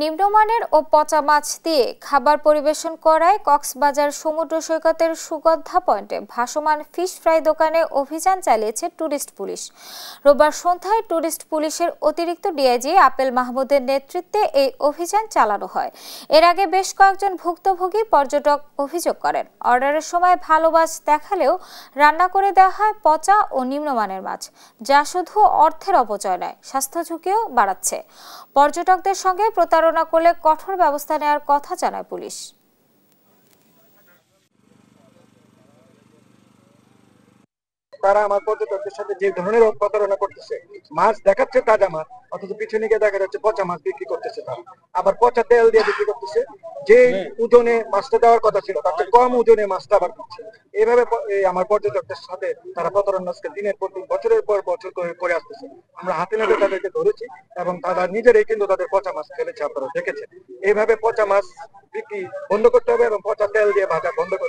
নিম্নমানের ও পচা মাছ দিয়ে খাবার পরিবেশন করায় কক্সবাজার সমুদ্র সৈকতের সুগন্ধা পয়েন্টে ভাসমান ফিশ ফ্রাই দোকানে অভিযান চালিয়েছে টুরিস্ট পুলিশ। রোববার সন্ধ্যায় টুরিস্ট পুলিশের অতিরিক্ত ডিআইজি আপেল মাহমুদের নেতৃত্বে এই অভিযান চালানো হয়। এর আগে বেশ কয়েকজন ভুক্তভোগী পর্যটক অভিযোগ করেন, অর্ডারের সময় ভালো মাছ দেখালেও রান্না করে দেওয়া হয় পচা ও নিম্নমানের মাছ, যা শুধু অর্থের অপচয় নয়, স্বাস্থ্য ঝুঁকিও বাড়াচ্ছে। পর্যটকদের সঙ্গে প্রতারণা করলে কঠোর ব্যবস্থা নেওয়ার কথা জানায় পুলিশ। তারা আমার পর্যটকদের সাথে যে ধরনের প্রতারণা করতেছে, মাছ দেখাচ্ছে তাজা মাছ, অথচ পিছনে গিয়ে দেখা যাচ্ছে পচা মাছ বিক্রি করতেছে। তারা আবার পচা তেল দিয়ে বিক্রি করতেছে, যে ওজনে মাছটা দেওয়ার কথা ছিল তার চেয়ে কম ওজনে মাছটা আবার দিচ্ছে। এইভাবে আমার পর্যটকদের সাথে তারা প্রতারণা দিনের পর দিন, বছরের পর বছর করে আসতেছে। আমরা হাতে নাতে তাদেরকে ধরেছি এবং তারা নিজেরাই কিন্তু তাদের পচা মাছ ফেলেছে, আপনারা দেখেছেন। এইভাবে পচা মাছ বিক্রি বন্ধ করতে হবে এবং পচা তেল দিয়ে ভাজা বন্ধ করতে হবে।